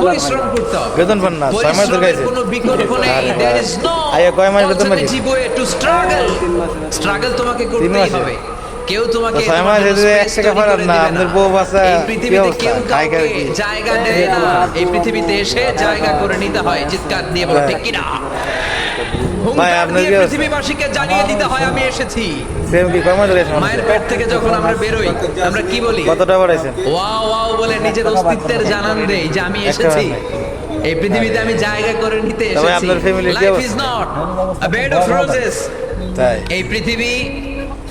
পরিশ্রম করতে হবে। বেতন পান না, 6 মাস ধরে পরিশ্রমের গাইছে। কোনো বিকল্প নেই। There is no আইয়া কয় মাস বেতন পাইছে? alternative way to struggle. Struggle তোমাকে করতেই মাসে? হবে। কেউ তোমাকে তো 6 মাস তোমার জন্য এদিকে space 1 টাকা তৈরি পাঠান করে না, দিবে আপনাদের বউ বাচ্চা এই কি পৃথিবীতে অবস্থা? কেউ খাই খাই কাউকে কি? জায়গা দেয় না। এই পৃথিবীতে এসে জায়গা করে নিতে হয়। চিৎকার দিয়ে বলো ঠিক কিনা? ভাই, হুঙ্কার আপনার দিয়ে কি অবস্থা? পৃথিবীবাসীকে জানিয়ে দিতে হয় আমি এসেছি। সেম কি কয় মাস ধরে এসেছেন? মায়ের পেট থেকে যখন আমরা বেরোই আমরা কি বলি? কতটা বাড়াইছেন? ওয়াও ওয়াও বলে নিজের অস্তিত্বের জানান দেই যে আমি এসেছি। এই পৃথিবীতে আমি জায়গা করে নিতে তবে এসেছি। আপনার family কি লাইফ অবস্থা? Is not a bed of roses. তাই এই পৃথিবী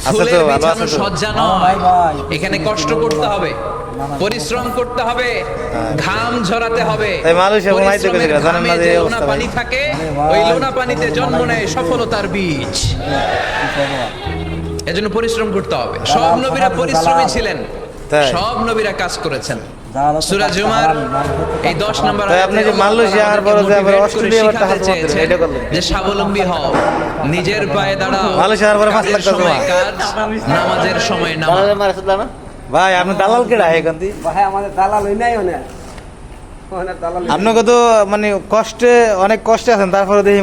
আচ্ছা ফুলের তো, ভালো বিছানো আছো তো? সজ্জা নয়। এখানে কষ্ট করতে হবে, পরিশ্রম করতে হবে, ঘাম ঝরাতে হবে। তাই মালয়েশিয়া ঘুমাইতে পরিশ্রমের গেছিল, জানেন না ঘামে যে যে এই লোনা অবস্থা পানি ভাই? থাকে, ওই লোনা পানিতে জন্ম নেয় সফলতার বীজ। এজন্য পরিশ্রম করতে হবে। সব নবীরা পরিশ্রমী ছিলেন, তাই। সব নবীরা কাজ করেছেন। সূরা জুমার এই 10 নম্বর তাই আপনি যে মালয়েশিয়া আর বড় যে আবার অস্ট্রেলিয়া আবার টাকা জমা দিলেন, এটা করলেন? যে স্বাবলম্বী হও, নিজের পায়ে দাঁড়াও। মালয়েশিয়া আর বড় 5 লাখ কাজের টাকা সময় জমা। কাজ, নামাজের সময় নামাজ। ভাই আপনি দালাল কেডা এখানতি? ভাই আমাদের দালাল হই নাই অনেক দালাল আপনাকে তো মানে কষ্টে অনেক কষ্টে আছেন, তারপরে দেখি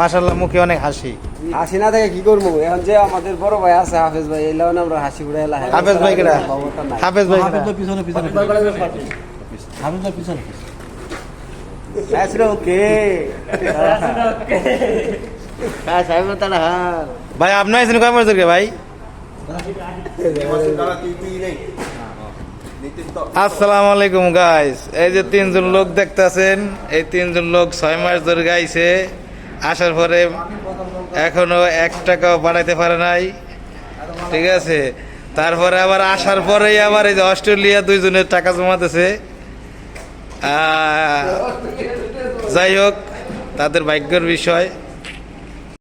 মাশাআল্লাহ মুখে অনেক হাসি। হাসি না থেকে কি করবো এখন যে আমাদের বড় ভাই আছে হাফেজ ভাই এলাও আমরা হাসি উড়াই এলা হাফেজ ভাই কেডা? হাফেজ ভাই কেডা? ওকে ভাই আপনি আছেন কয় মাস ধরে ভাই? আসসালামু আলাইকুম গাইস। এই যে 3 জন লোক দেখতেছেন, এই 3 জন লোক 6 মাস ধরে গাইছে। আসার পরে এখনো 1 টাকাও বাড়াইতে পারে নাই, ঠিক আছে। তারপরে আবার আসার পরেই আবার এই যে অস্ট্রেলিয়া 2 জনের টাকা জমাতেছে। যাই হোক, তাদের ভাগ্যের বিষয়।